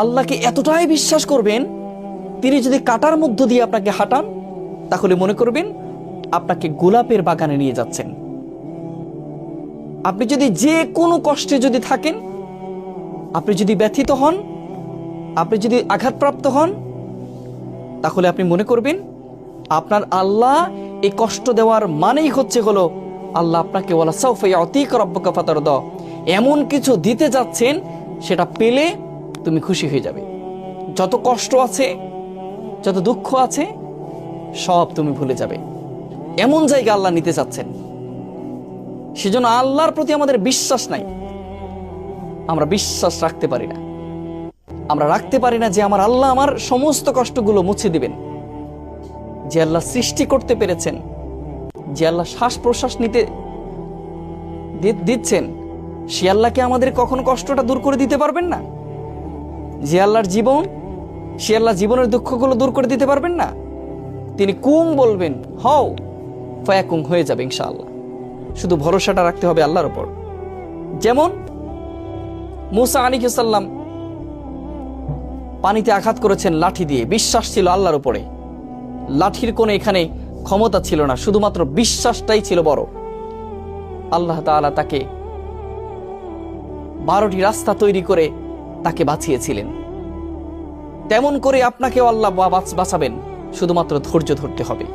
আল্লাহকে এতটাই বিশ্বাস করবেন, তিনি যদি কাঁটার মধ্য দিয়ে আপনাকে হাঁটান তাহলে মনে করবেন আপনাকে গোলাপের বাগানে নিয়ে যাচ্ছেন। আপনি যদি যে কোনো কষ্টে যদি থাকেন, আপনি যদি ব্যথিত হন, আপনি যদি আঘাতপ্রাপ্ত হন, তাহলে আপনি মনে করবেন আপনার আল্লাহ এই কষ্ট দেওয়ার মানেই হলো আল্লাহ আপনাকে ওয়ালা সাউফা ইয়াতিকা রাব্বুকা ফাতারদা, এমন কিছু দিতে যাচ্ছেন সেটা পেলে তুমি খুশি হয়ে যাবে। যত কষ্ট আছে, যত দুঃখ আছে, সব তুমি ভুলে যাবে। এমন জায়গা আল্লাহ নিতে চাচ্ছেন। সেজন্য আল্লাহর প্রতি আমাদের বিশ্বাস নাই, আমরা বিশ্বাস রাখতে পারি না। আমরা রাখতে পারি না যে আমার আল্লাহ আমার সমস্ত কষ্টগুলো মুছে দিবেন। যে আল্লাহ সৃষ্টি করতে পেরেছেন, যে আল্লাহ শ্বাস প্রশ্বাস নিতে দিচ্ছেন, সে আল্লাহকে আমাদের কখনো কষ্টটা দূর করে দিতে পারবেন না? যে আল্লাহর জীবন, সে আল্লাহ জীবনের দুঃখগুলো দূর করে দিতে পারবেন না? তিনি কুম বলবেন, হও, ফায়াকুম, হয়ে যাবে ইনশাআল্লাহ। শুধু ভরসাটা রাখতে হবে আল্লাহর উপর। যেমন মুসা আলাইহিস সালাম পানিতে আঘাত করেছেন লাঠি দিয়ে, বিশ্বাস ছিল আল্লাহর উপরে। লাঠির কোনো এখানে ক্ষমতা ছিল না, শুধুমাত্র বিশ্বাসটাই ছিল বড়। আল্লাহ তাআলা তাকে 12টি রাস্তা তৈরি করে তাকে বাঁচিয়েছিলেন। তেমন করে আপনাকেও আল্লাহ বাঁচাবেন, শুধুমাত্র ধৈর্য ধরতে হবে।